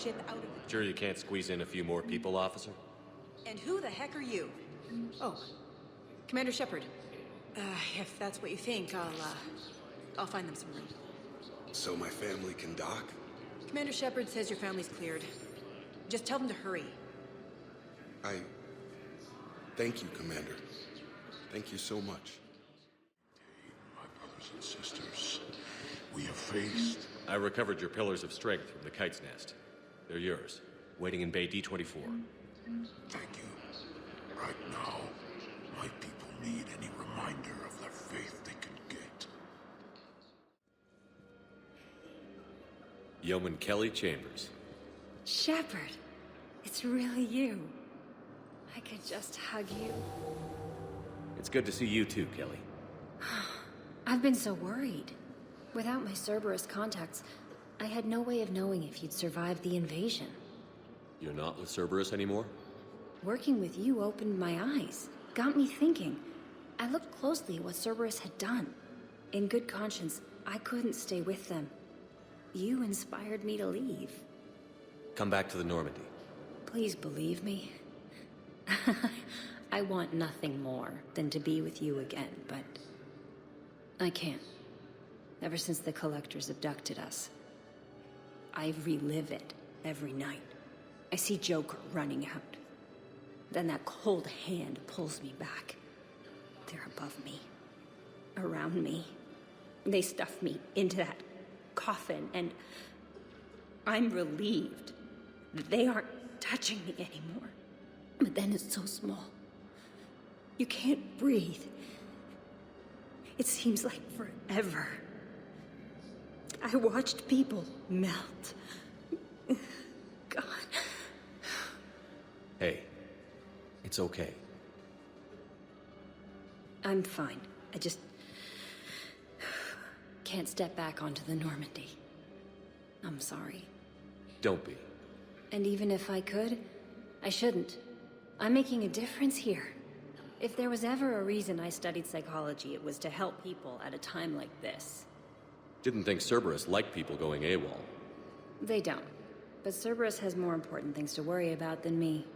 ship out of the... Sure you can't squeeze in a few more people, officer? And who the heck are you? Oh, Commander Shepard. If that's what you think, I'll find them some room. So my family can dock? Commander Shepard says your family's cleared. Just tell them to hurry. Thank you, Commander. Thank you so much. My brothers and sisters, we have faced... I recovered your pillars of strength from the kite's nest. They're yours, waiting in Bay D-24. Thank you. Right now, my people need any reminder of their faith they can get. Yeoman Kelly Chambers. Shepard, it's really you. I could just hug you. It's good to see you too, Kelly. I've been so worried. Without my Cerberus contacts, I had no way of knowing if you'd survived the invasion. You're not with Cerberus anymore? Working with you opened my eyes, got me thinking. I looked closely at what Cerberus had done. In good conscience, I couldn't stay with them. You inspired me to leave. Come back to the Normandy. Please believe me. I want nothing more than to be with you again, but I can't. Ever since the Collectors abducted us, I relive it every night. I see Joker running out. Then that cold hand pulls me back. They're above me, around me. They stuff me into that coffin, and I'm relieved that they aren't touching me anymore. But then it's so small. You can't breathe. It seems like forever. I watched people melt. God. Hey, it's okay. I'm fine. I just can't step back onto the Normandy. I'm sorry. Don't be. And even if I could, I shouldn't. I'm making a difference here. If there was ever a reason I studied psychology, it was to help people at a time like this. Didn't think Cerberus liked people going AWOL. They don't. But Cerberus has more important things to worry about than me.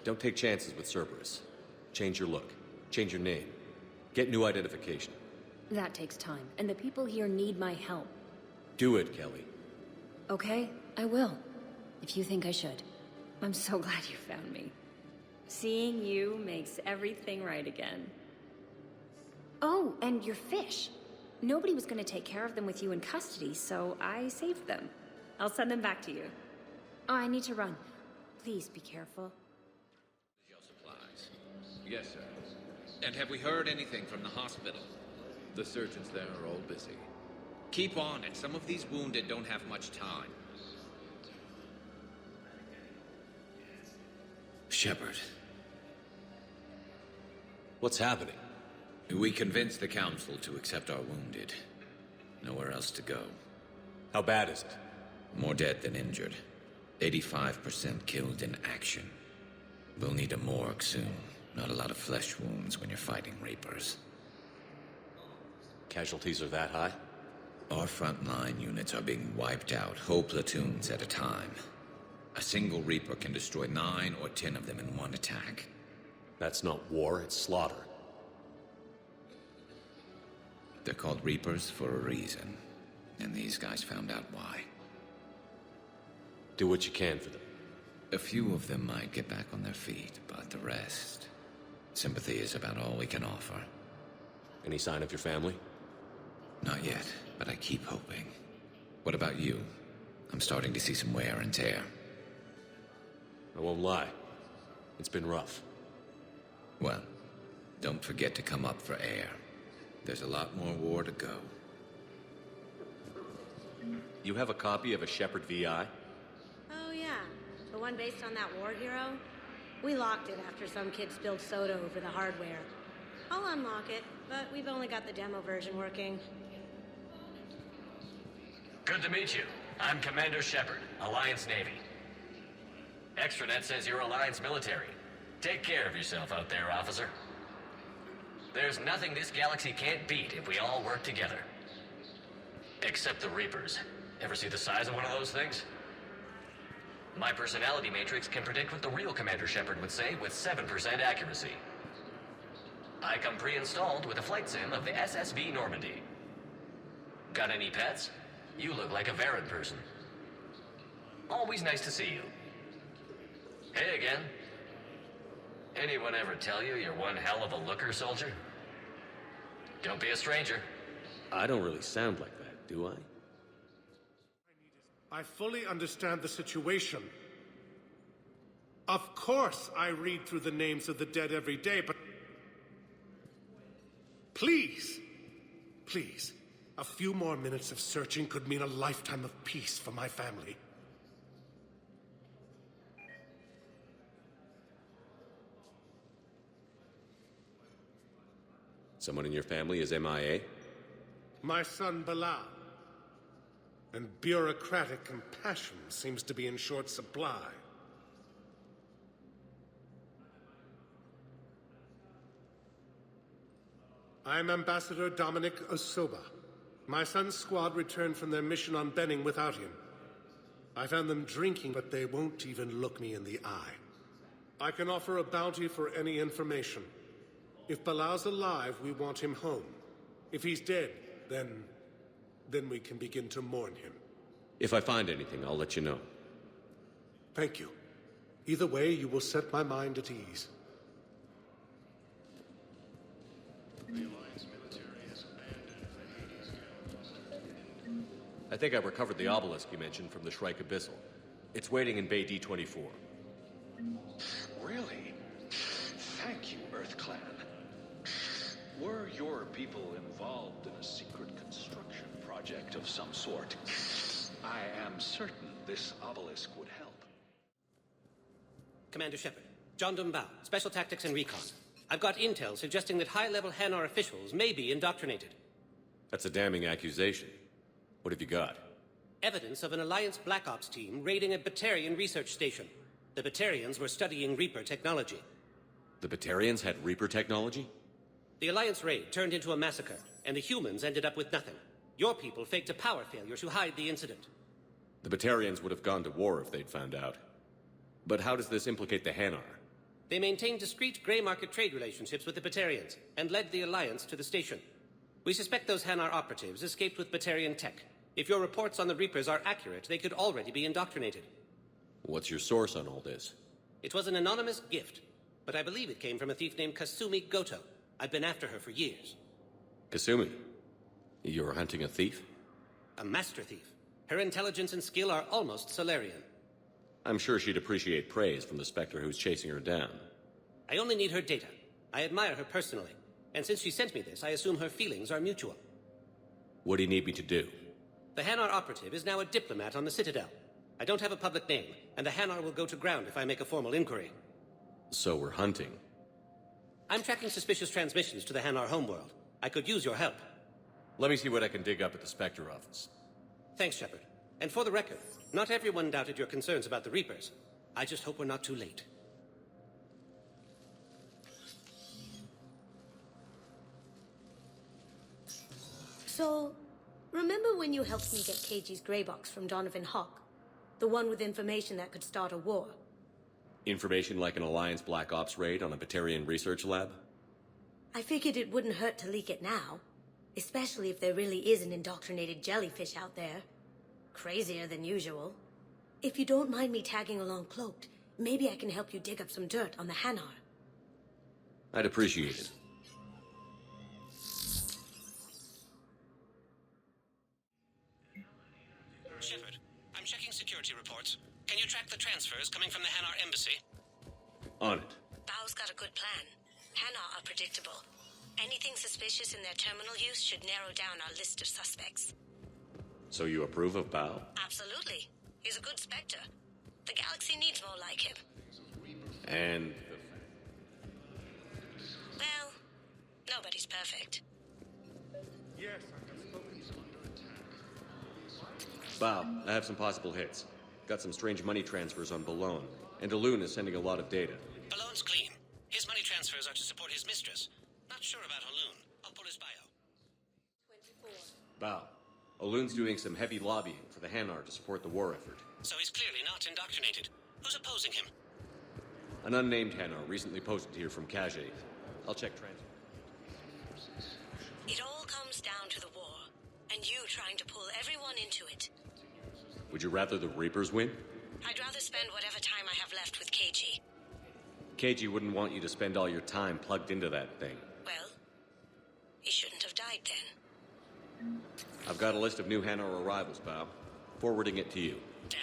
Don't take chances with Cerberus. Change your look. Change your name. Get new identification. That takes time, and the people here need my help. Do it, Kelly. Okay, I will. If you think I should. I'm so glad you found me. Seeing you makes everything right again. Oh, and your fish. Nobody was going to take care of them with you in custody, so I saved them. I'll send them back to you. Oh, I need to run. Please be careful. Your supplies. Yes, sir. And have we heard anything from the hospital? The surgeons there are all busy. Keep on it. Some of these wounded don't have much time. Shepard. What's happening? We convinced the Council to accept our wounded. Nowhere else to go. How bad is it? More dead than injured. 85% killed in action. We'll need a morgue soon. Not a lot of flesh wounds when you're fighting Reapers. Casualties are that high? Our frontline units are being wiped out, whole platoons at a time. A single Reaper can destroy 9 or 10 of them in one attack. That's not war, it's slaughter. They're called Reapers for a reason, and these guys found out why. Do what you can for them. A few of them might get back on their feet, but the rest... Sympathy is about all we can offer. Any sign of your family? Not yet, but I keep hoping. What about you? I'm starting to see some wear and tear. I won't lie. It's been rough. Well, don't forget to come up for air. There's a lot more war to go. You have a copy of a Shepard VI? Oh yeah, the one based on that war hero? We locked it after some kid spilled soda over the hardware. I'll unlock it, but we've only got the demo version working. Good to meet you. I'm Commander Shepard, Alliance Navy. Extranet says you're Alliance military. Take care of yourself out there, officer. There's nothing this galaxy can't beat if we all work together. Except the Reapers. Ever see the size of one of those things? My personality matrix can predict what the real Commander Shepard would say with 7% accuracy. I come pre-installed with a flight sim of the SSB Normandy. Got any pets? You look like a Varad person. Always nice to see you. Hey again. Anyone ever tell you you're one hell of a looker, soldier? Don't be a stranger. I don't really sound like that, do I? I fully understand the situation. Of course I read through the names of the dead every day, but... Please, please, a few more minutes of searching could mean a lifetime of peace for my family. Someone in your family is MIA? My son Bilal. And bureaucratic compassion seems to be in short supply. I'm Ambassador Dominic Osoba. My son's squad returned from their mission on Benning without him. I found them drinking, but they won't even look me in the eye. I can offer a bounty for any information. If Bilal's alive, we want him home. If he's dead, then we can begin to mourn him. If I find anything, I'll let you know. Thank you. Either way, you will set my mind at ease. I think I recovered the obelisk you mentioned from the Shrike Abyssal. It's waiting in Bay D-24. Really? Thank you, Earth Clan. Were your people involved in a secret construction project of some sort, I am certain this obelisk would help. Commander Shepard, John Dumbao, Special Tactics and Recon. I've got intel suggesting that high-level Hanar officials may be indoctrinated. That's a damning accusation. What have you got? Evidence of an Alliance Black Ops team raiding a Batarian research station. The Batarians were studying Reaper technology. The Batarians had Reaper technology? The Alliance raid turned into a massacre, and the humans ended up with nothing. Your people faked a power failure to hide the incident. The Batarians would have gone to war if they'd found out. But how does this implicate the Hanar? They maintained discreet gray market trade relationships with the Batarians, and led the Alliance to the station. We suspect those Hanar operatives escaped with Batarian tech. If your reports on the Reapers are accurate, they could already be indoctrinated. What's your source on all this? It was an anonymous gift, but I believe it came from a thief named Kasumi Goto. I've been after her for years. Kasumi? You're hunting a thief? A master thief. Her intelligence and skill are almost Solarian. I'm sure she'd appreciate praise from the Spectre who's chasing her down. I only need her data. I admire her personally, and since she sent me this, I assume her feelings are mutual. What do you need me to do? The Hanar operative is now a diplomat on the Citadel. I don't have a public name, and the Hanar will go to ground if I make a formal inquiry. So we're hunting. I'm tracking suspicious transmissions to the Hanar homeworld. I could use your help. Let me see what I can dig up at the Spectre office. Thanks, Shepard. And for the record, not everyone doubted your concerns about the Reapers. I just hope we're not too late. So, remember when you helped me get KG's grey box from Donovan Hawk? The one with information that could start a war? Information like an Alliance Black Ops raid on a Batarian research lab? I figured it wouldn't hurt to leak it now. Especially if there really is an indoctrinated jellyfish out there. Crazier than usual. If you don't mind me tagging along cloaked, maybe I can help you dig up some dirt on the Hanar. I'd appreciate it. Shepard, I'm checking security reports. Can you track the transfers coming from the Hanar embassy? On it. Bao's got a good plan. Hanar are predictable. Anything suspicious in their terminal use should narrow down our list of suspects. So you approve of Bao? Absolutely. He's a good Spectre. The galaxy needs more like him. And... Well, nobody's perfect. Yes, I have spoken. Bao, I have some possible hits. Got some strange money transfers on Balone, and Daloon is sending a lot of data. Balone's clean. His money transfers are to support his mistress. Not sure about Haloon. I'll pull his bio. 24. Bao, Oloon's doing some heavy lobbying for the Hanar to support the war effort. So he's clearly not gets indoctrinated. Who's opposing him? An unnamed Hanar recently posted here from Kage. I'll check transfer. It all comes down to the war, and you trying to pull everyone into it. Would you rather the Reapers win? I'd rather spend whatever time I have left with KG. KG wouldn't want you to spend all your time plugged into that thing. Well, he shouldn't have died then. I've got a list of new Hanar arrivals, pal. Forwarding it to you. Damn.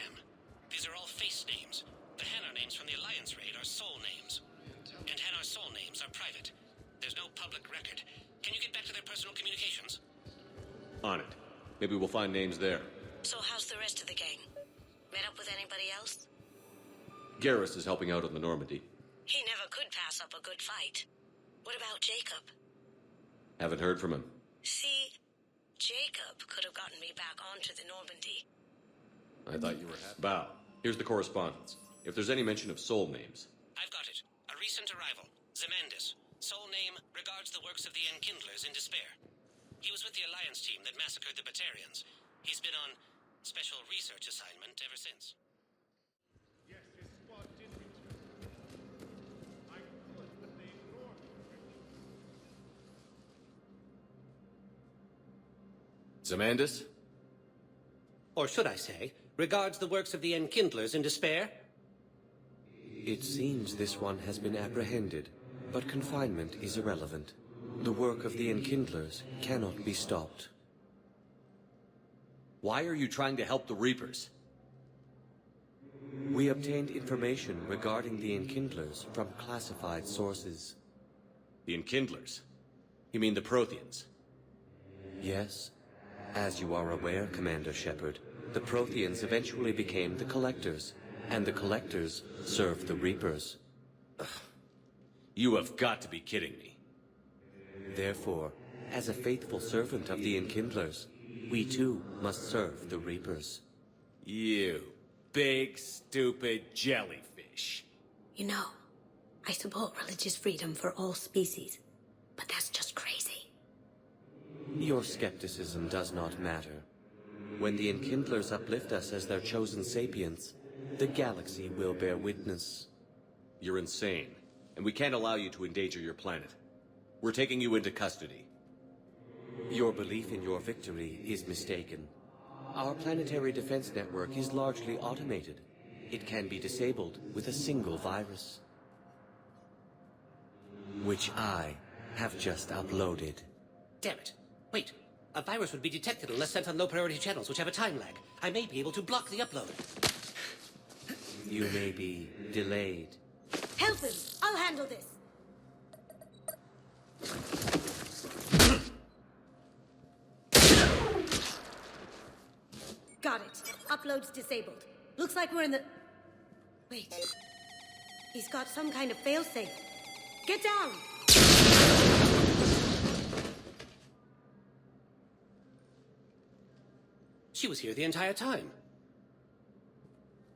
These are all face names. The Hanar names from the Alliance raid are soul names. And Hanar's soul names are private. There's no public record. Can you get back to their personal communications? On it. Maybe we'll find names there. So how's the rest of the gang? Met up with anybody else? Garrus is helping out on the Normandy. He never could pass up a good fight. What about Jacob? Haven't heard from him. See, Jacob could have gotten me back onto the Normandy. I thought you were happy. Bow. Here's the correspondence. If there's any mention of soul names. I've got it. A recent arrival. Zemandis. Soul name regards the works of the Enkindlers in despair. He was with the Alliance team that massacred the Batarians. He's been on special research assignment ever since. Yes, his squad did return. I could, but they ignored me. Zemandis? Or should I say, regards the works of the Enkindlers in despair? It seems this one has been apprehended, but confinement is irrelevant. The work of the Enkindlers cannot be stopped. Why are you trying to help the Reapers? We obtained information regarding the Enkindlers from classified sources. The Enkindlers? You mean the Protheans? Yes. As you are aware, Commander Shepard, the Protheans eventually became the Collectors, and the Collectors served the Reapers. You have got to be kidding me. Therefore, as a faithful servant of the Enkindlers, we too must serve the Reapers. You big, stupid jellyfish. You know, I support religious freedom for all species, but that's just crazy. Your skepticism does not matter. When the Enkindlers uplift us as their chosen sapients, the galaxy will bear witness. You're insane, and we can't allow you to endanger your planet. We're taking you into custody. Your belief in your victory is mistaken. Our planetary defense network is largely automated. It can be disabled with a single virus, which I have just uploaded. Damn it. Wait. A virus would be detected unless sent on low-priority channels, which have a time lag. I may be able to block the upload. You may be delayed. Help him! I'll handle this! Got it. Upload's disabled. Looks like we're in the... Wait. He's got some kind of failsafe. Get down! She was here the entire time.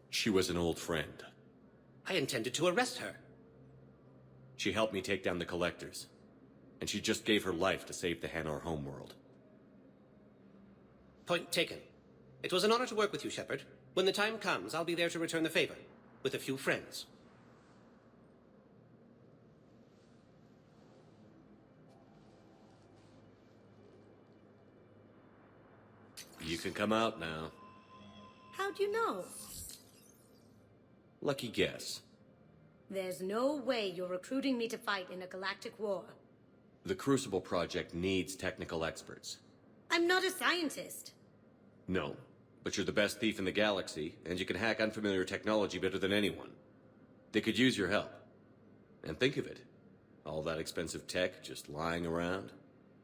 She was an old friend. I intended to arrest her. She helped me take down the Collectors. And she just gave her life to save the Hanar homeworld. Point taken. It was an honor to work with you, Shepard. When the time comes, I'll be there to return the favor. With a few friends. You can come out now. How'd you know? Lucky guess. There's no way you're recruiting me to fight in a galactic war. The Crucible Project needs technical experts. I'm not a scientist. No, but you're the best thief in the galaxy, and you can hack unfamiliar technology better than anyone. They could use your help. And think of it. All that expensive tech just lying around.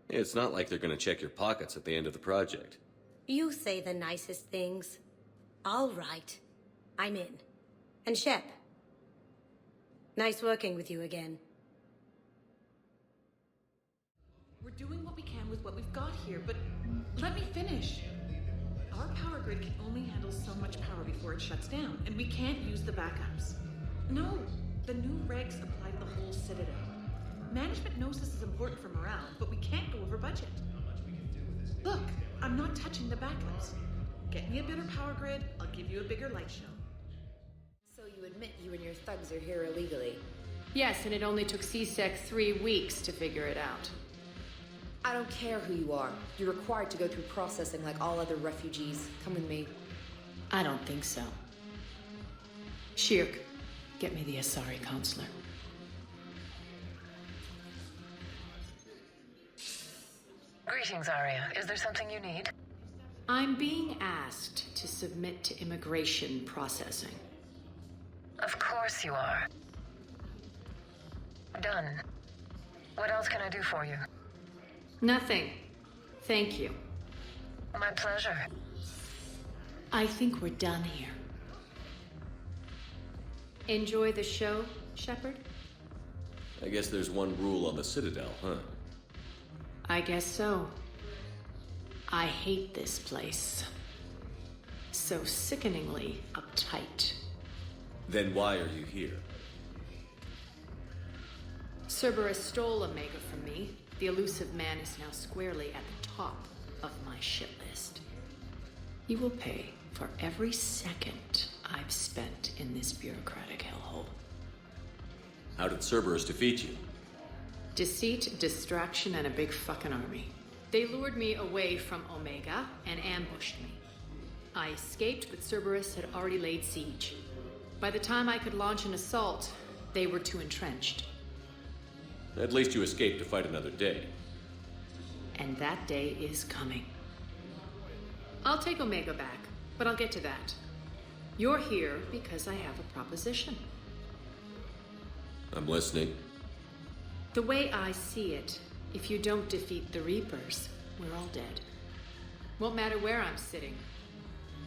It's not like they're gonna check your pockets at the end of the project. You say the nicest things. All right. I'm in. And Shep. Nice working with you again. We're doing what we can with what we've got here, but let me finish. Our power grid can only handle so much power before it shuts down, and we can't use the backups. No, the new regs apply to the whole Citadel. Management knows this is important for morale, but we can't go over budget. Look, I'm not touching the backups. Get me a better power grid, I'll give you a bigger light show. admit you and your thugs are here illegally. Yes, and it only took CSEC 3 weeks to figure it out. I don't care who you are. You're required to go through processing like all other refugees. Come with me. I don't think so. Shirk, get me the Asari counselor. Greetings, Arya. Is there something you need? I'm being asked to submit to immigration processing. Of course you are. Done. What else can I do for you? Nothing. Thank you. My pleasure. I think we're done here. Enjoy the show, Shepard? I guess there's one rule on the Citadel, huh? I guess so. I hate this place. So sickeningly uptight. Then why are you here? Cerberus stole Omega from me. The elusive man is now squarely at the top of my shit list. He will pay for every second I've spent in this bureaucratic hellhole. How did Cerberus defeat you? Deceit, distraction, and a big fucking army. They lured me away from Omega and ambushed me. I escaped, but Cerberus had already laid siege. By the time I could launch an assault, they were too entrenched. At least you escaped to fight another day. And that day is coming. I'll take Omega back, but I'll get to that. You're here because I have a proposition. I'm listening. The way I see it, if you don't defeat the Reapers, we're all dead. Won't matter where I'm sitting.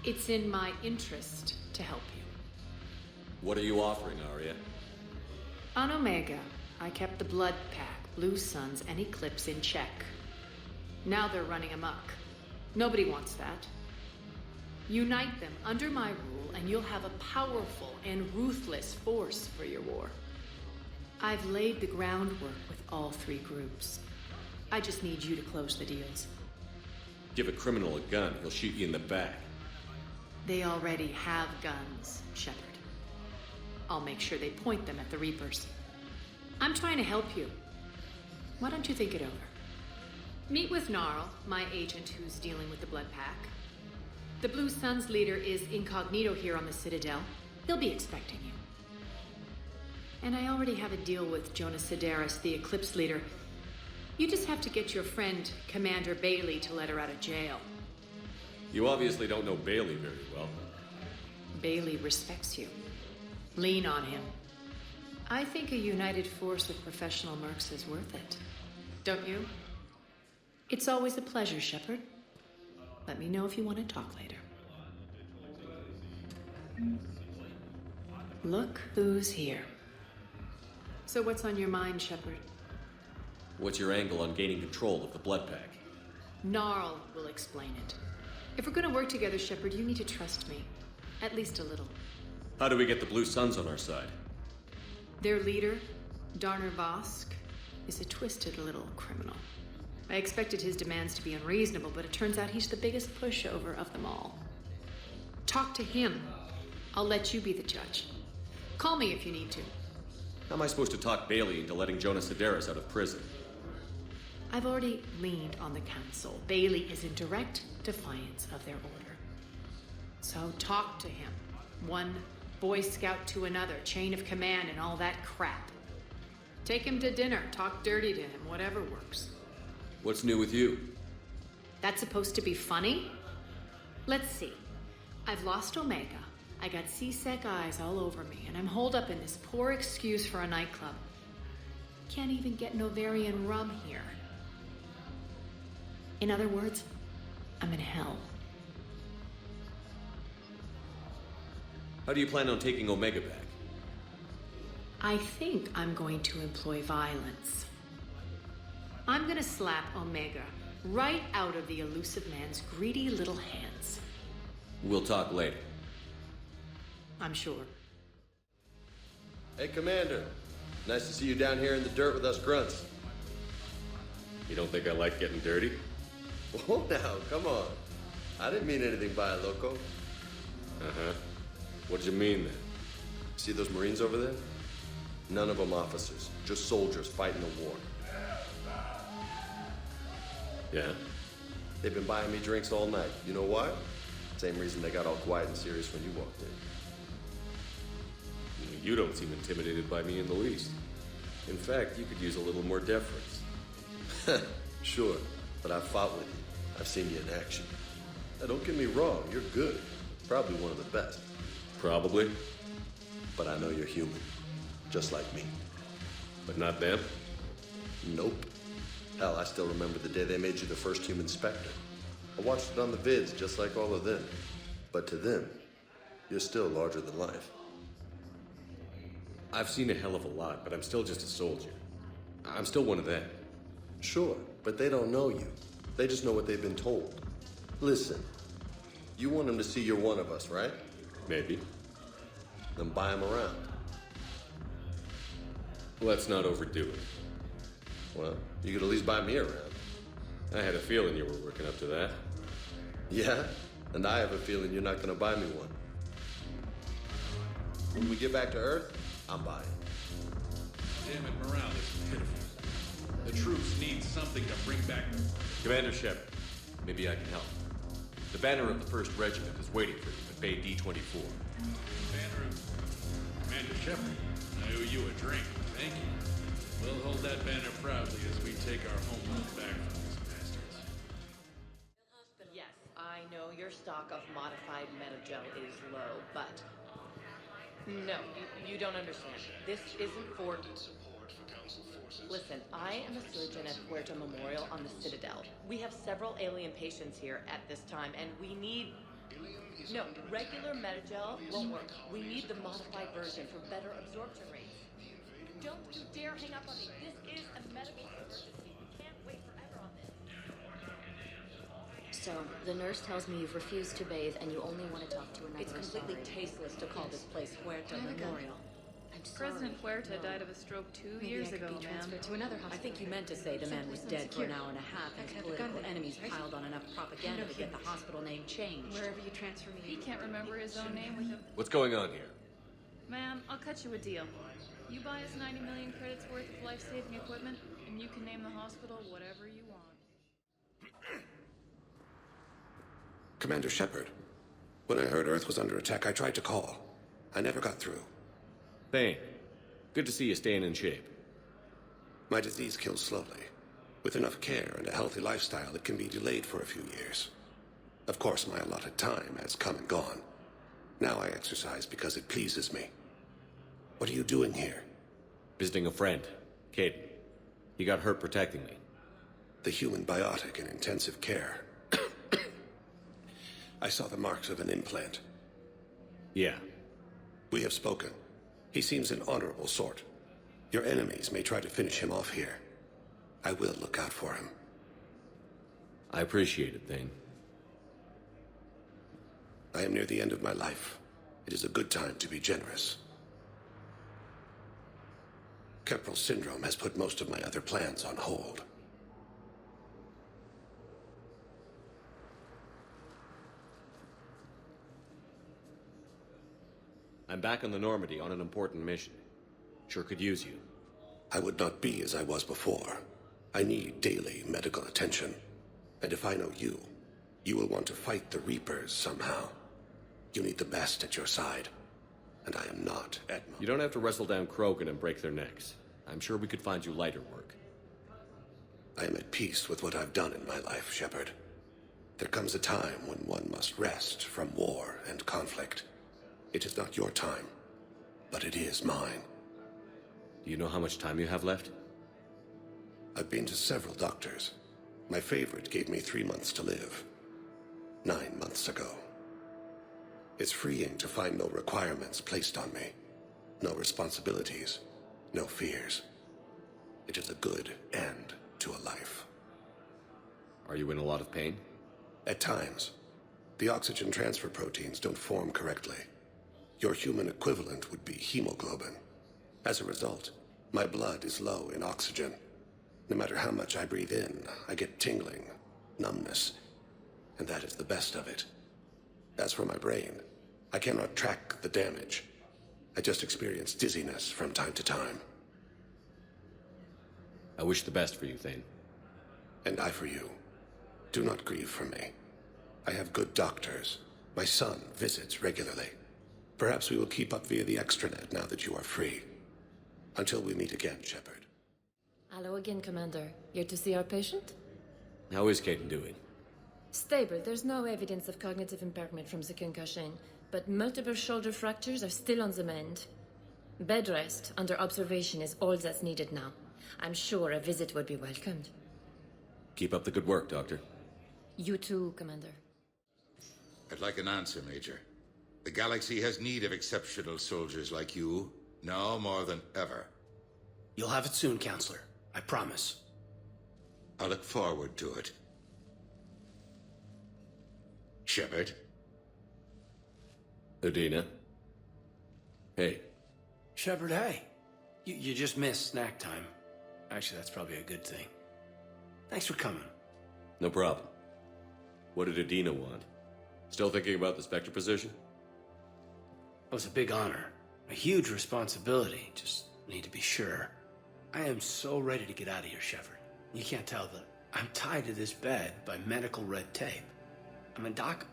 It's in my interest to help you. What are you offering, Arya? On Omega, I kept the Blood Pack, Blue Suns, and Eclipse in check. Now they're running amok. Nobody wants that. Unite them under my rule, and you'll have a powerful and ruthless force for your war. I've laid the groundwork with all 3 groups. I just need you to close the deals. Give a criminal a gun, he'll shoot you in the back. They already have guns, Shepard. I'll make sure they point them at the Reapers. I'm trying to help you. Why don't you think it over? Meet with Gnarl, my agent who's dealing with the Blood Pack. The Blue Suns leader is incognito here on the Citadel. He'll be expecting you. And I already have a deal with Jonas Sedaris, the Eclipse leader. You just have to get your friend, Commander Bailey, to let her out of jail. You obviously don't know Bailey very well. Bailey respects you. Lean on him. I think a united force of professional mercs is worth it. Don't you? It's always a pleasure, Shepard. Let me know if you want to talk later. Look who's here. So what's on your mind, Shepard? What's your angle on gaining control of the Blood Pack? Gnarl will explain it. If we're going to work together, Shepard, you need to trust me. At least a little. How do we get the Blue Suns on our side? Their leader, Darner Vosk, is a twisted little criminal. I expected his demands to be unreasonable, but it turns out he's the biggest pushover of them all. Talk to him. I'll let you be the judge. Call me if you need to. How am I supposed to talk Bailey into letting Jonas Sedaris out of prison? I've already leaned on the council. Bailey is in direct defiance of their order. So talk to him. One Boy Scout to another, chain of command and all that crap. Take him to dinner, talk dirty to him, whatever works. What's new with you? That's supposed to be funny? Let's see. I've lost Omega. I got C-Sec eyes all over me, and I'm holed up in this poor excuse for a nightclub. Can't even get Novarian rum here. In other words, I'm in hell. How do you plan on taking Omega back? I think I'm going to employ violence. I'm gonna slap Omega right out of the elusive man's greedy little hands. We'll talk later. I'm sure. Hey, Commander. Nice to see you down here in the dirt with us grunts. You don't think I like getting dirty? Whoa, now, come on. I didn't mean anything by it, Loco. Uh-huh. What did you mean, then? See those Marines over there? None of them officers, just soldiers fighting a war. Yeah? They've been buying me drinks all night. You know why? Same reason they got all quiet and serious when you walked in. You don't seem intimidated by me in the least. In fact, you could use a little more deference. Sure, but I've fought with you. I've seen you in action. Now, don't get me wrong, you're good. Probably one of the best. Probably. But I know you're human. Just like me. But not them? Nope. Hell, I still remember the day they made you the first human Spectre. I watched it on the vids, just like all of them. But to them, you're still larger than life. I've seen a hell of a lot, but I'm still just a soldier. I'm still one of them. Sure, but they don't know you. They just know what they've been told. Listen, you want them to see you're one of us, right? Maybe. Then buy them around. Let's not overdo it. Well, you could at least buy me around. I had a feeling you were working up to that. Yeah? And I have a feeling you're not gonna buy me one. When we get back to Earth, I'm buying. Damn it, morale is pitiful. The troops need something to bring back. Commander Shepard, maybe I can help. The banner of the 1st Regiment is waiting for you at Bay D-24. Banner of Commander Shepard. I owe you a drink. Thank you. We'll hold that banner proudly as we take our homeland back from these bastards. Yes, I know your stock of modified metagel is low, but no, you don't understand. This isn't for... Listen, I am a surgeon at Puerto Memorial on the Citadel. We have several alien patients here at this time, and we need... No, regular metagel won't work. We need the modified version for better absorption rates. Don't you dare hang up on me. This is a medical emergency. We can't wait forever on this. So, the nurse tells me you've refused to bathe and you only want to talk to another It's completely tasteless to call this place Puerto Memorial. I'm sorry. President Puerta died of a stroke 2 years ago, ma'am. To another hospital. I think you meant to say the man was dead for an hour and a half and his political enemies piled on enough propaganda to get the hospital name changed. Wherever you transfer me. He can't remember his own name with him. What's going on here? Ma'am, I'll cut you a deal. You buy us 90 million credits worth of life-saving equipment, and you can name the hospital whatever you want. Commander Shepard, when I heard Earth was under attack, I tried to call. I never got through. Thane, good to see you staying in shape. My disease kills slowly. With enough care and a healthy lifestyle, it can be delayed for a few years. Of course, my allotted time has come and gone. Now I exercise because it pleases me. What are you doing here? Visiting a friend, Caden. He got hurt protecting me. The human biotic in intensive care. I saw the marks of an implant. Yeah. We have spoken. He seems an honorable sort. Your enemies may try to finish him off here. I will look out for him. I appreciate it, Thane. I am near the end of my life. It is a good time to be generous. Kepral syndrome has put most of my other plans on hold. I'm back on the Normandy on an important mission. Sure could use you. I would not be as I was before. I need daily medical attention. And if I know you, you will want to fight the Reapers somehow. You need the best at your side. And I am not Admiral. You don't have to wrestle down Krogan and break their necks. I'm sure we could find you lighter work. I am at peace with what I've done in my life, Shepard. There comes a time when one must rest from war and conflict. It is not your time, but it is mine. Do you know how much time you have left? I've been to several doctors. My favorite gave me 3 months to live. 9 months ago. It's freeing to find no requirements placed on me. No responsibilities. No fears. It is a good end to a life. Are you in a lot of pain? At times. The oxygen transfer proteins don't form correctly. Your human equivalent would be hemoglobin. As a result, my blood is low in oxygen. No matter how much I breathe in, I get tingling, numbness, and that is the best of it. As for my brain, I cannot track the damage. I just experience dizziness from time to time. I wish the best for you, Thane. And I for you. Do not grieve for me. I have good doctors. My son visits regularly. Perhaps we will keep up via the extranet now that you are free. Until we meet again, Shepard. Hello again, Commander. Here to see our patient? How is Caden doing? Stable. There's no evidence of cognitive impairment from the concussion, but multiple shoulder fractures are still on the mend. Bed rest under observation is all that's needed now. I'm sure a visit would be welcomed. Keep up the good work, Doctor. You too, Commander. I'd like an answer, Major. The galaxy has need of exceptional soldiers like you, now more than ever. You'll have it soon, Counselor. I promise. I look forward to it. Shepard? Udina? Hey. Shepard, hey. You just missed snack time. Actually, that's probably a good thing. Thanks for coming. No problem. What did Udina want? Still thinking about the Spectre position? It was a big honor. A huge responsibility. Just need to be sure. I am so ready to get out of here, Shepard. You can't tell, but I'm tied to this bed by medical red tape. I mean, Doc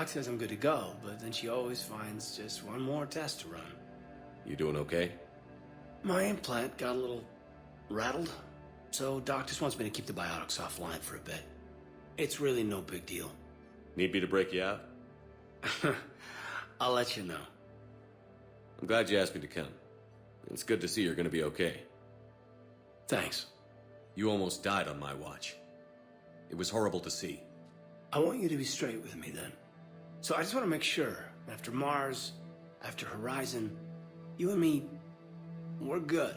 says I'm good to go, but then she always finds just one more test to run. You doing okay? My implant got a little rattled, so Doc just wants me to keep the biotics offline for a bit. It's really no big deal. Need me to break you out? I'll let you know. I'm glad you asked me to come. It's good to see you're gonna be okay. Thanks. You almost died on my watch. It was horrible to see. I want you to be straight with me then. So I just want to make sure, after Mars, after Horizon, you and me, we're good.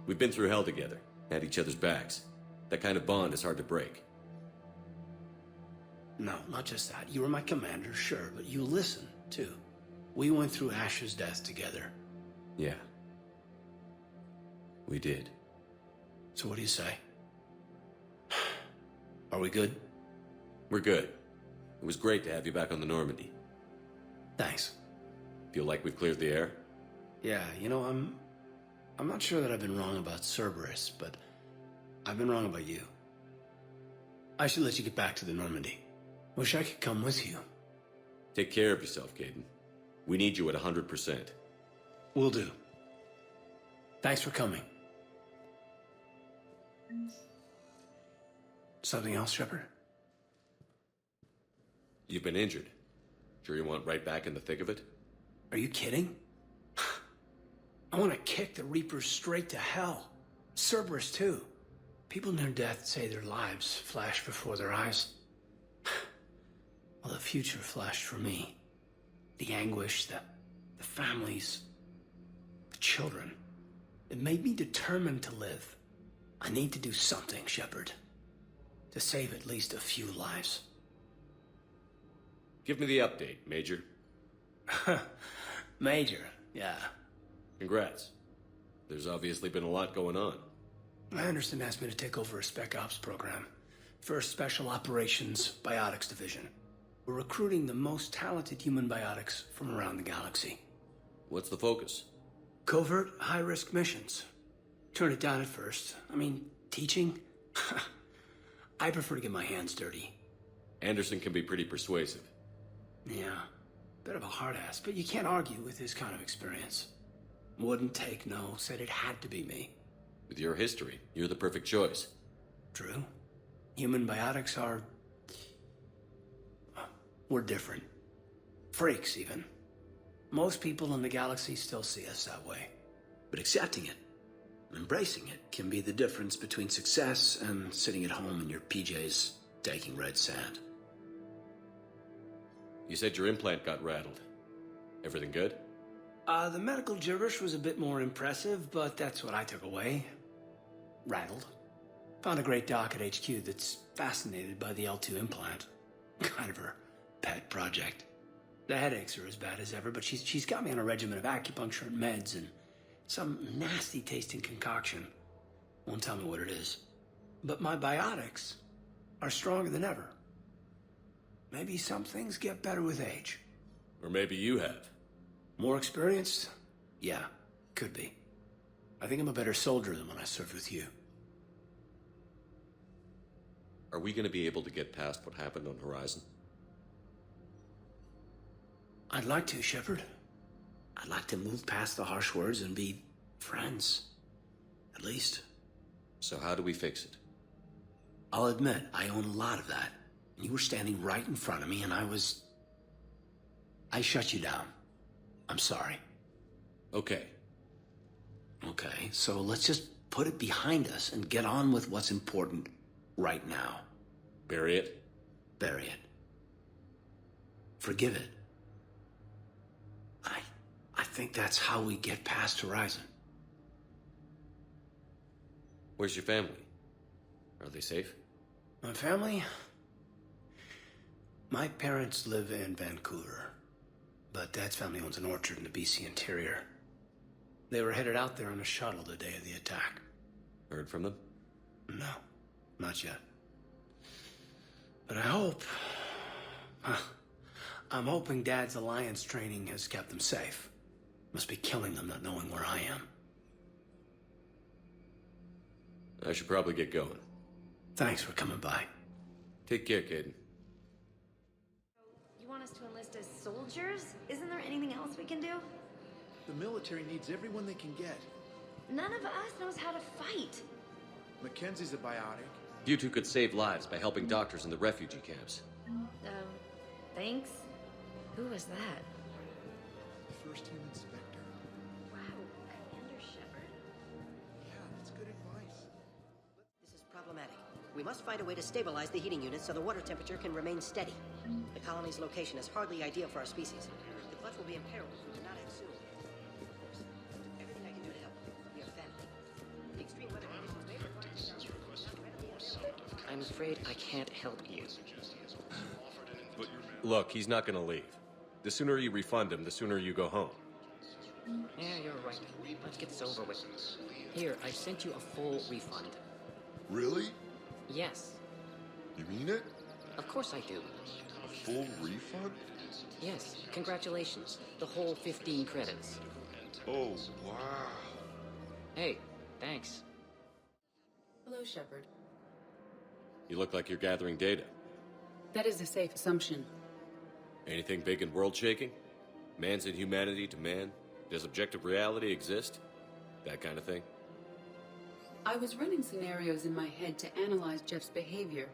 We've been through hell together, had each other's backs. That kind of bond is hard to break. No, not just that. You were my commander, sure, but you listen, too. We went through Ash's death together. Yeah. We did. So what do you say? Are we good? We're good. It was great to have you back on the Normandy. Thanks. Feel like we've cleared the air? Yeah, you know, I'm not sure that I've been wrong about Cerberus, but I've been wrong about you. I should let you get back to the Normandy. Wish I could come with you. Take care of yourself, Caden. We need you at 100%. Will do. Thanks for coming. Something else, Shepard? You've been injured. Sure you want right back in the thick of it? Are you kidding? I want to kick the Reapers straight to hell. Cerberus, too. People near death say their lives flash before their eyes. Well, the future flashed for me. The anguish, the families, the children. It made me determined to live. I need to do something, Shepard. To save at least a few lives. Give me the update, Major. Major, yeah. Congrats. There's obviously been a lot going on. Anderson asked me to take over a Spec Ops program. First Special Operations Biotics Division. We're recruiting the most talented human biotics from around the galaxy. What's the focus? Covert, high-risk missions. Turn it down at first. I mean, teaching? I prefer to get my hands dirty. Anderson can be pretty persuasive. Yeah, bit of a hard-ass, but you can't argue with his kind of experience. Wouldn't take no, said it had to be me. With your history, you're the perfect choice. True. Human biotics are... we're different. Freaks, even. Most people in the galaxy still see us that way. But accepting it, embracing it, can be the difference between success and sitting at home in your PJs, taking red sand. You said your implant got rattled. Everything good? The medical gibberish was a bit more impressive, but that's what I took away. Rattled. Found a great doc at HQ that's fascinated by the L2 implant. Kind of her pet project. The headaches are as bad as ever, but she's got me on a regimen of acupuncture and meds and some nasty-tasting concoction. Won't tell me what it is. But my biotics are stronger than ever. Maybe some things get better with age. Or maybe you have. More experienced? Yeah, could be. I think I'm a better soldier than when I served with you. Are we going to be able to get past what happened on Horizon? I'd like to, Shepard. I'd like to move past the harsh words and be friends. At least. So how do we fix it? I'll admit, I own a lot of that. You were standing right in front of me and I shut you down. I'm sorry. Okay. Okay, so let's just put it behind us and get on with what's important right now. Bury it? Bury it. Forgive it. I think that's how we get past Horizon. Where's your family? Are they safe? My family? My parents live in Vancouver, but Dad's family owns an orchard in the BC interior. They were headed out there on a shuttle the day of the attack. Heard from them? No, not yet. But I hope... I'm hoping Dad's Alliance training has kept them safe. Must be killing them not knowing where I am. I should probably get going. Thanks for coming by. Take care, Caden. You want us to enlist as soldiers? Isn't there anything else we can do? The military needs everyone they can get. None of us knows how to fight. Mackenzie's a biotic. You two could save lives by helping doctors in the refugee camps. Thanks. Who was that? The first human Spectre. Wow, Commander Shepard? Yeah, that's good advice. This is problematic. We must find a way to stabilize the heating unit so the water temperature can remain steady. The colony's location is hardly ideal for our species. The clutch will be imperiled if we do not act soon. Of course, everything I can do to help. We are family. The extreme weather conditions may require... I'm afraid I can't help you. Look, he's not gonna leave. The sooner you refund him, the sooner you go home. Yeah, you're right. Let's get this over with. Here, I sent you a full refund. Really? Yes. You mean it? Of course I do. A full refund? Yes, congratulations. The whole 15 credits. Oh, wow. Hey, thanks. Hello, Shepard. You look like you're gathering data. That is a safe assumption. Anything big and world-shaking? Man's inhumanity to man? Does objective reality exist? That kind of thing? I was running scenarios in my head to analyze Jeff's behavior.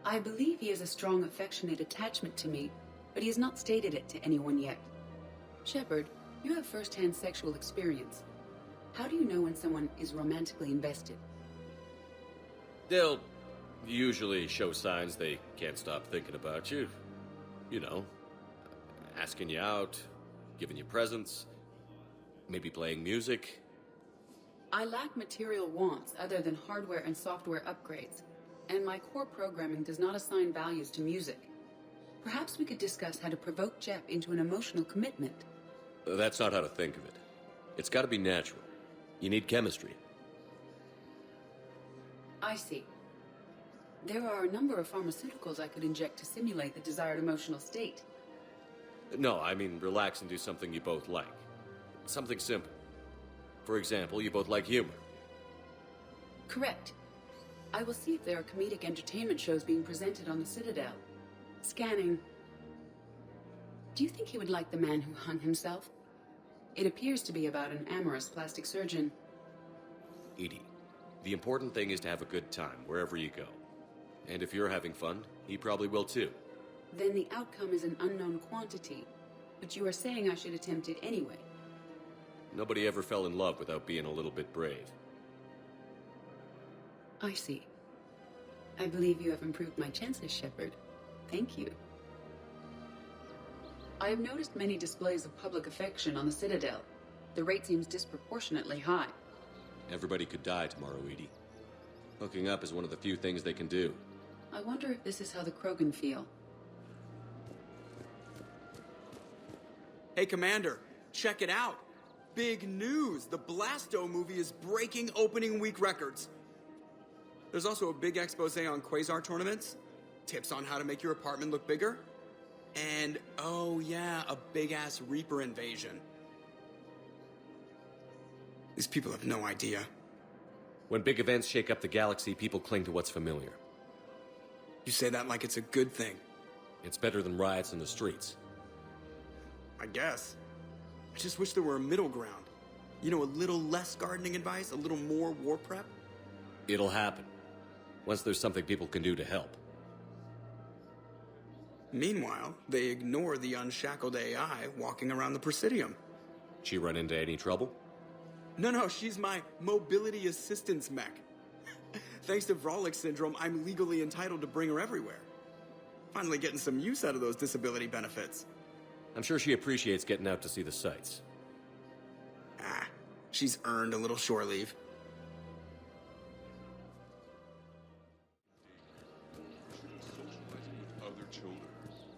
I believe he has a strong affectionate attachment to me, but he has not stated it to anyone yet. Shepard, you have first-hand sexual experience. How do you know when someone is romantically invested? They'll usually show signs they can't stop thinking about you. You know, asking you out, giving you presents, maybe playing music. I lack material wants other than hardware and software upgrades, and my core programming does not assign values to music. Perhaps we could discuss how to provoke Jeff into an emotional commitment. That's not how to think of it. It's got to be natural. You need chemistry. I see. There are a number of pharmaceuticals I could inject to simulate the desired emotional state. No, I mean relax and do something you both like. Something simple. For example, you both like humor. Correct. I will see if there are comedic entertainment shows being presented on the Citadel. Scanning. Do you think he would like The Man Who Hung Himself? It appears to be about an amorous plastic surgeon. Edie, the important thing is to have a good time wherever you go. And if you're having fun, he probably will too. Then the outcome is an unknown quantity. But you are saying I should attempt it anyway. Nobody ever fell in love without being a little bit brave. I see. I believe you have improved my chances, Shepard. Thank you. I have noticed many displays of public affection on the Citadel. The rate seems disproportionately high. Everybody could die tomorrow, Edie. Hooking up is one of the few things they can do. I wonder if this is how the Krogan feel. Hey, Commander, check it out. Big news! The Blasto movie is breaking opening week records. There's also a big expose on quasar tournaments, tips on how to make your apartment look bigger, And, oh yeah, a big-ass Reaper invasion. These people have no idea. When big events shake up the galaxy, people cling to what's familiar. You say that like it's a good thing. It's better than riots in the streets. I guess. I just wish there were a middle ground. You know, a little less gardening advice, a little more war prep. It'll happen. Once there's something people can do to help. Meanwhile, they ignore the unshackled AI walking around the Presidium. She run into any trouble? No, she's my mobility assistance mech. Thanks to Vrolic syndrome, I'm legally entitled to bring her everywhere. Finally getting some use out of those disability benefits. I'm sure she appreciates getting out to see the sights. She's earned a little shore leave.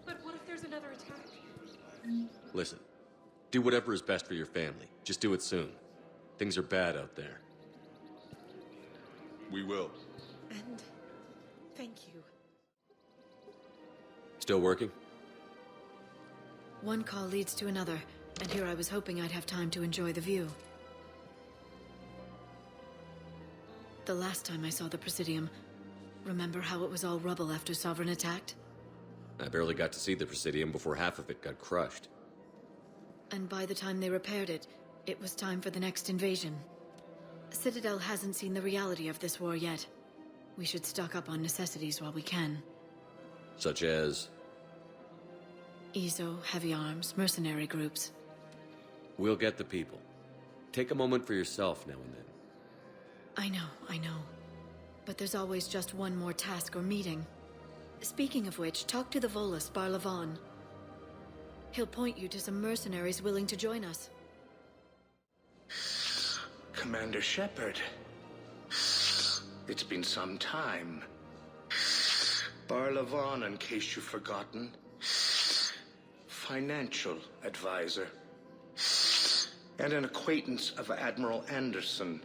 But what if there's another attack? Listen, do whatever is best for your family. Just do it soon. Things are bad out there. We will. And thank you. Still working? One call leads to another, and here I was hoping I'd have time to enjoy the view. The last time I saw the Presidium, remember how it was all rubble after Sovereign attacked? I barely got to see the Presidium before half of it got crushed. And by the time they repaired it, it was time for the next invasion. Citadel hasn't seen the reality of this war yet. We should stock up on necessities while we can. Such as? EZO, heavy arms, mercenary groups. We'll get the people. Take a moment for yourself now and then. I know. But there's always just one more task or meeting. Speaking of which, talk to the Volus, Barlavon. He'll point you to some mercenaries willing to join us. Commander Shepard. It's been some time. Barlavon, in case you've forgotten. Financial advisor. And an acquaintance of Admiral Anderson.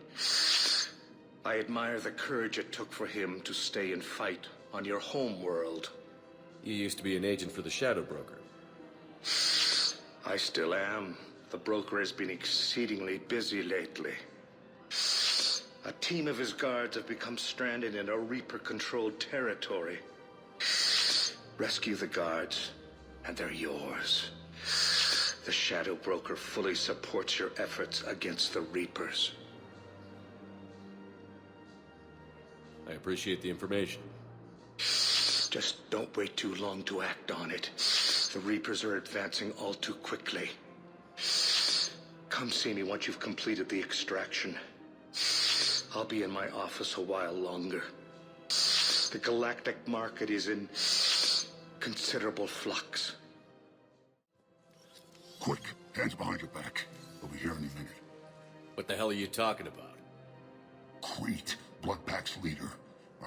I admire the courage it took for him to stay and fight on your home world. You used to be an agent for the Shadow Broker. I still am. The broker has been exceedingly busy lately. A team of his guards have become stranded in a Reaper-controlled territory. Rescue the guards, and they're yours. The Shadow Broker fully supports your efforts against the Reapers. I appreciate the information. Just don't wait too long to act on it. The Reapers are advancing all too quickly. Come see me once you've completed the extraction. I'll be in my office a while longer. The galactic market is in considerable flux. Quick, hands behind your back. We'll be here any minute. What the hell are you talking about? Crete, Bloodpack's leader.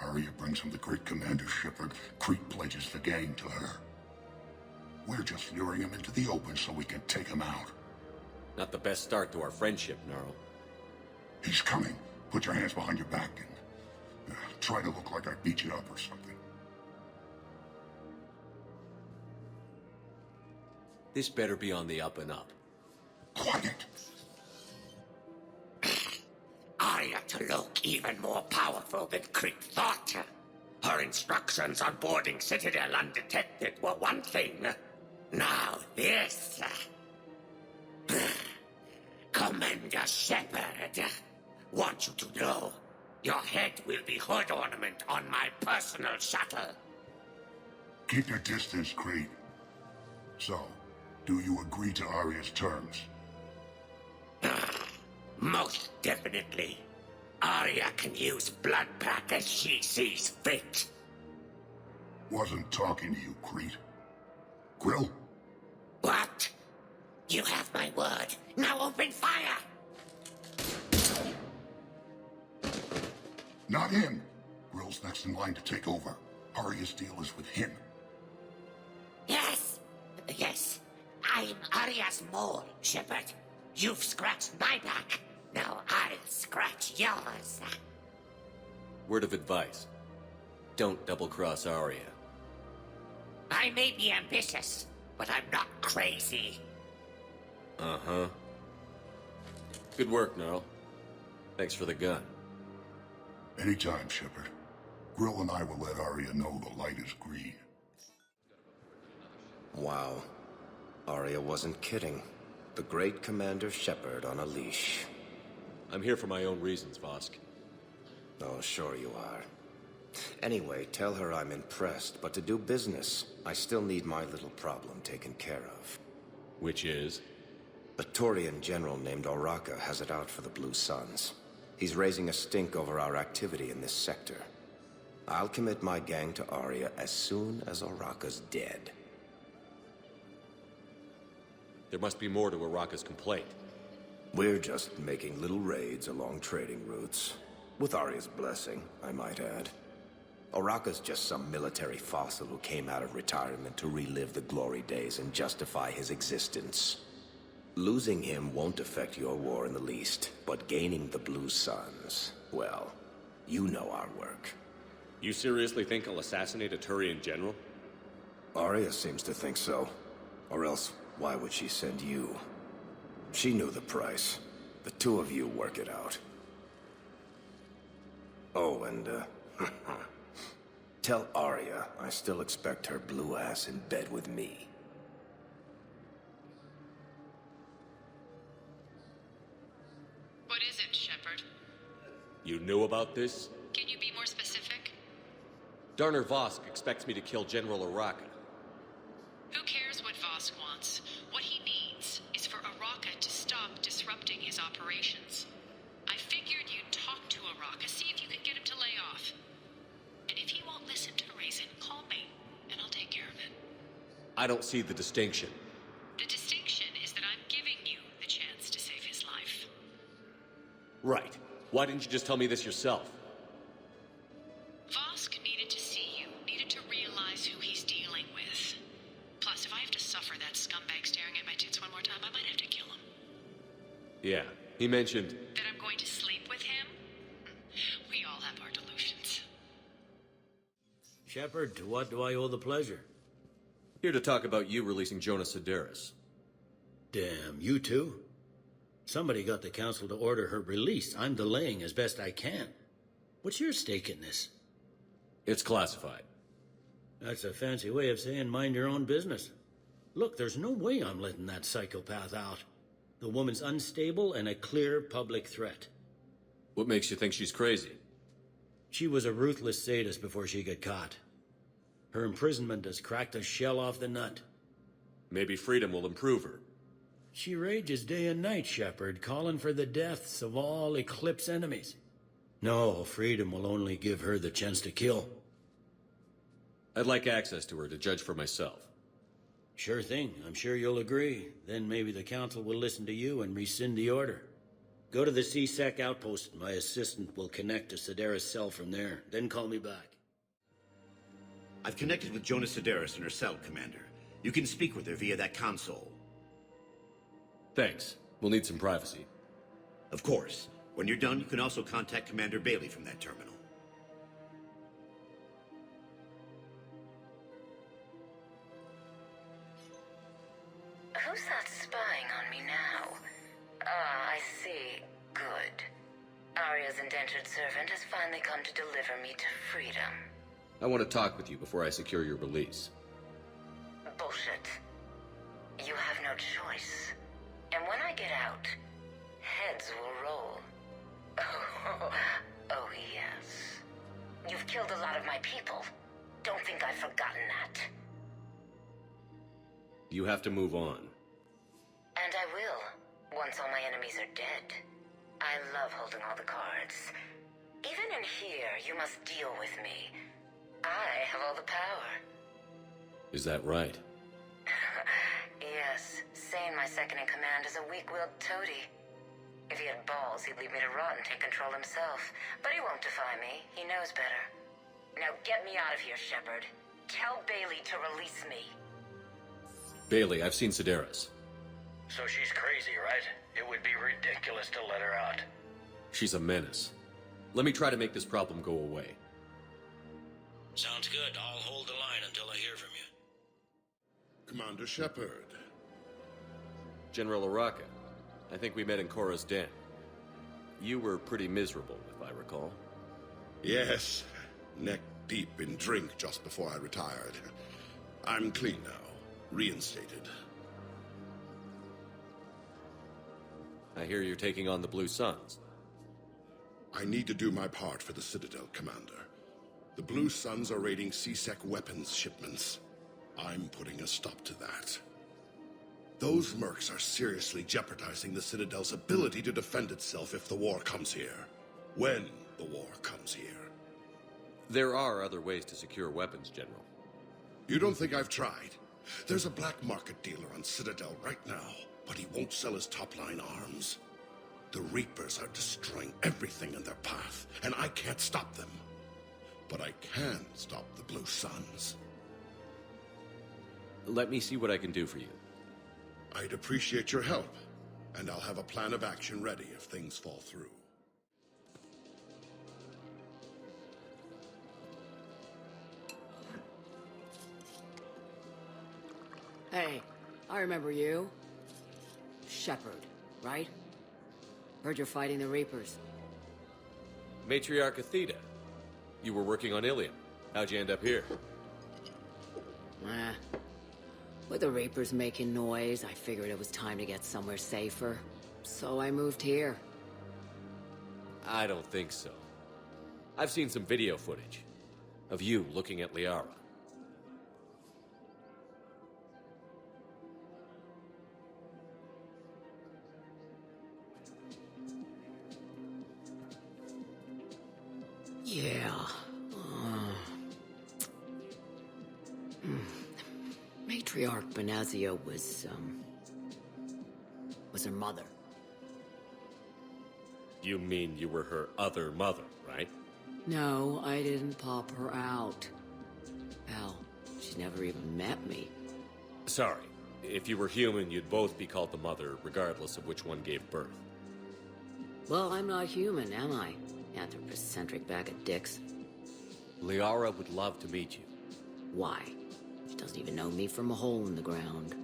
Arya brings him the great Commander Shepard. Crete pledges the gang to her. We're just luring him into the open so we can take him out. Not the best start to our friendship, Gnarl. He's coming. Put your hands behind your back and try to look like I beat you up or something. This better be on the up and up. Quiet! Arya to look even more powerful than Crete thought. Her instructions on boarding Citadel undetected were one thing. Now this. Commander Shepard, want you to know, your head will be hood ornament on my personal shuttle. Keep your distance, Crete. So, do you agree to Arya's terms? Most definitely. Arya can use Bloodpack as she sees fit. Wasn't talking to you, Crete. Quill? What? You have my word. Now open fire! Not him. Grill's next in line to take over. Arya's deal is with him. Yes. I'm Arya's mole, Shepard. You've scratched my back. Now I'll scratch yours. Word of advice. Don't double-cross Arya. I may be ambitious, but I'm not crazy. Uh-huh. Good work, Gnarl. Thanks for the gun. Anytime, Shepard. Grill and I will let Arya know the light is green. Wow. Arya wasn't kidding. The great Commander Shepard on a leash. I'm here for my own reasons, Vosk. Oh, sure you are. Anyway, tell her I'm impressed, but to do business, I still need my little problem taken care of. Which is? A Turian general named Oraka has it out for the Blue Suns. He's raising a stink over our activity in this sector. I'll commit my gang to Arya as soon as Oraka's dead. There must be more to Oraka's complaint. We're just making little raids along trading routes. With Arya's blessing, I might add. Oraka's just some military fossil who came out of retirement to relive the glory days and justify his existence. Losing him won't affect your war in the least, but gaining the Blue Suns, well, you know our work. You seriously think I'll assassinate a Turian general? Arya seems to think so. Or else, why would she send you? She knew the price. The two of you work it out. Oh, and, tell Arya I still expect her blue ass in bed with me. What is it, Shepard? You knew about this? Can you be more specific? Darner Vosk expects me to kill General Oraka. Who cares what Vosk wants? What he needs is for Oraka to stop disrupting his operations. I figured you'd talk to Oraka, see if you can get him to lay off. And if he won't listen to reason, call me, and I'll take care of it. I don't see the distinction. The distinction is that I'm giving you the chance to save his life. Right. Why didn't you just tell me this yourself? Vosk needed to see you, needed to realize who he's dealing with. Plus, if I have to suffer that scumbag staring at my tits one more time, I might have to kill him. Yeah, he mentioned... That I'm going to sleep with him? We all have our delusions. Shepard, to what do I owe the pleasure? Here to talk about you releasing Jonas Sedaris. Damn, you too? Somebody got the council to order her release. I'm delaying as best I can. What's your stake in this? It's classified. That's a fancy way of saying mind your own business. Look, there's no way I'm letting that psychopath out. The woman's unstable and a clear public threat. What makes you think she's crazy? She was a ruthless sadist before she got caught. Her imprisonment has cracked the shell off the nut. Maybe freedom will improve her. She rages day and night, Shepard, calling for the deaths of all Eclipse enemies. No, freedom will only give her the chance to kill. I'd like access to her to judge for myself. Sure thing. I'm sure you'll agree. Then maybe the council will listen to you and rescind the order. Go to the C-Sec outpost. My assistant will connect to Sedaris' cell from there. Then call me back. I've connected with Jonas Sedaris in her cell, Commander. You can speak with her via that console. Thanks. We'll need some privacy. Of course. When you're done, you can also contact Commander Bailey from that terminal. Who's that spying on me now? Ah, I see. Good. Arya's indentured servant has finally come to deliver me to freedom. I want to talk with you before I secure your release. Bullshit. You have no choice. And when I get out, heads will roll. Oh, yes. You've killed a lot of my people. Don't think I've forgotten that. You have to move on. And I will, once all my enemies are dead. I love holding all the cards. Even in here, you must deal with me. I have all the power. Is that right? Yes, Sane, my second-in-command, is a weak-willed toady. If he had balls, he'd leave me to rot and take control himself. But he won't defy me. He knows better. Now get me out of here, Shepard. Tell Bailey to release me. Bailey, I've seen Sedaris. So she's crazy, right? It would be ridiculous to let her out. She's a menace. Let me try to make this problem go away. Sounds good. I'll hold the line until I hear from you. Commander Shepard. General Araka. I think we met in Korra's den. You were pretty miserable, if I recall. Yes, neck deep in drink just before I retired. I'm clean now, reinstated. I hear you're taking on the Blue Suns. I need to do my part for the Citadel, Commander. The Blue Suns are raiding C-Sec weapons shipments. I'm putting a stop to that. Those mercs are seriously jeopardizing the Citadel's ability to defend itself if the war comes here. When the war comes here. There are other ways to secure weapons, General. You don't think I've tried? There's a black market dealer on Citadel right now, but he won't sell his top-line arms. The Reapers are destroying everything in their path, and I can't stop them. But I can stop the Blue Suns. Let me see what I can do for you. I'd appreciate your help, and I'll have a plan of action ready if things fall through. Hey, I remember you. Shepard, right? Heard you're fighting the Reapers. Matriarch Athena. You were working on Ilium. How'd you end up here? With the Reapers making noise, I figured it was time to get somewhere safer. So I moved here. I don't think so. I've seen some video footage of you looking at Liara. Yeah. Matriarch Benazia was her mother. You mean you were her other mother, right? No, I didn't pop her out. Hell, she never even met me. Sorry. If you were human, you'd both be called the mother, regardless of which one gave birth. Well, I'm not human, am I? Anthropocentric bag of dicks. Liara would love to meet you. Why? She doesn't even know me from a hole in the ground.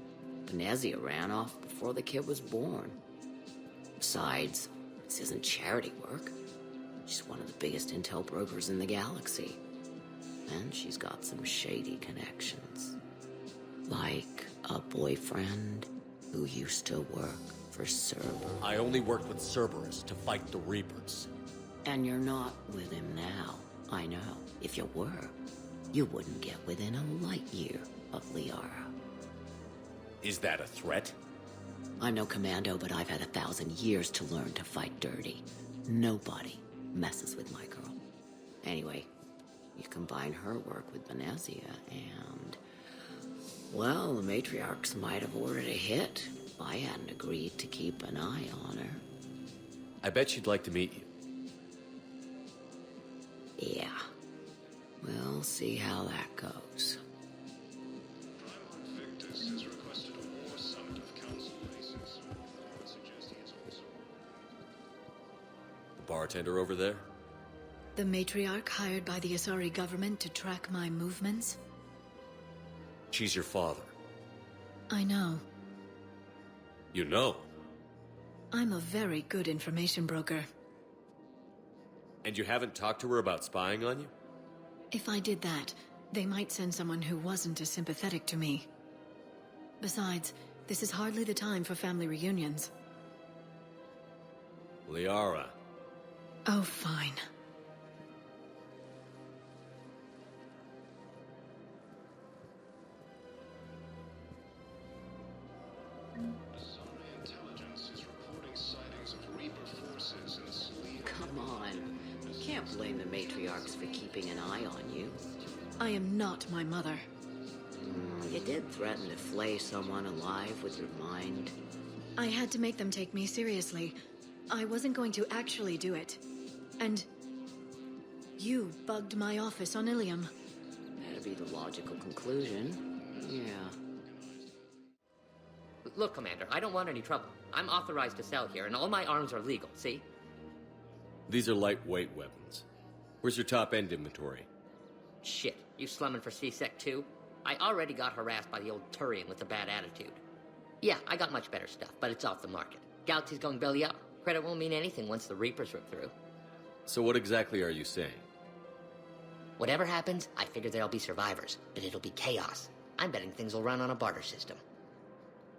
Benazia ran off before the kid was born. Besides, this isn't charity work. She's one of the biggest intel brokers in the galaxy. And she's got some shady connections. Like a boyfriend who used to work for Cerberus. I only worked with Cerberus to fight the Reapers. And you're not with him now. I know. If you were, you wouldn't get within a light year of Liara. Is that a threat? I'm no commando, but I've had 1,000 years to learn to fight dirty. Nobody messes with my girl. Anyway, you combine her work with Benazia and... well, the matriarchs might have ordered a hit if I hadn't agreed to keep an eye on her. I bet she'd like to meet you. Yeah. We'll see how that goes. The bartender over there? The matriarch hired by the Asari government to track my movements? She's your father. I know. You know? I'm a very good information broker. And you haven't talked to her about spying on you? If I did that, they might send someone who wasn't as sympathetic to me. Besides, this is hardly the time for family reunions. Liara. Oh, fine. Come on. You can't blame the matriarchs for keeping an eye on you. I am not my mother. You did threaten to flay someone alive with your mind. I had to make them take me seriously. I wasn't going to actually do it. And... you bugged my office on Ilium. That'd be the logical conclusion. Yeah. Look, Commander, I don't want any trouble. I'm authorized to sell here, and all my arms are legal, see? These are lightweight weapons. Where's your top-end inventory? Shit, you slumming for C-Sec too? I already got harassed by the old Turian with the bad attitude. Yeah, I got much better stuff, but it's off the market. Galaxy's going belly up. Credit won't mean anything once the Reapers rip through. So what exactly are you saying? Whatever happens, I figure there'll be survivors, but it'll be chaos. I'm betting things will run on a barter system.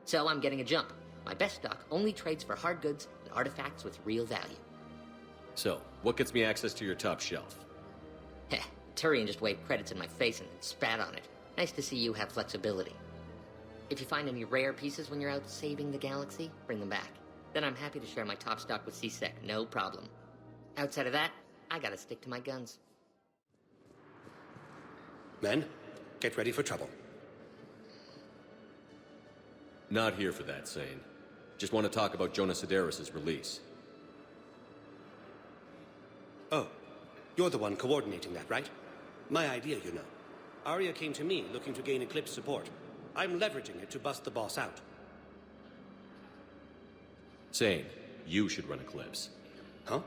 So I'm getting a jump. My best stock only trades for hard goods and artifacts with real value. So, what gets me access to your top shelf? Heh, Turian just waved credits in my face and spat on it. Nice to see you have flexibility. If you find any rare pieces when you're out saving the galaxy, bring them back. Then I'm happy to share my top stock with C-Sec, no problem. Outside of that, I gotta stick to my guns. Men, get ready for trouble. Not here for that, Sane. Just want to talk about Jonas Sedaris' release. Oh, you're the one coordinating that, right? My idea, you know. Arya came to me looking to gain Eclipse support. I'm leveraging it to bust the boss out. Sane, you should run Eclipse. Huh?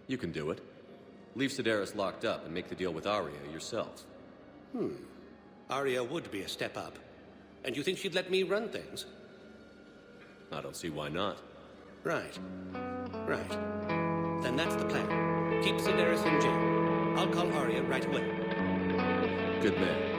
You can do it. Leave Sedaris locked up and make the deal with Arya yourself. Arya would be a step up. And you think she'd let me run things? I don't see why not. Right. Then that's the plan. Keep Sedaris in jail. I'll call Arya right away. Good man.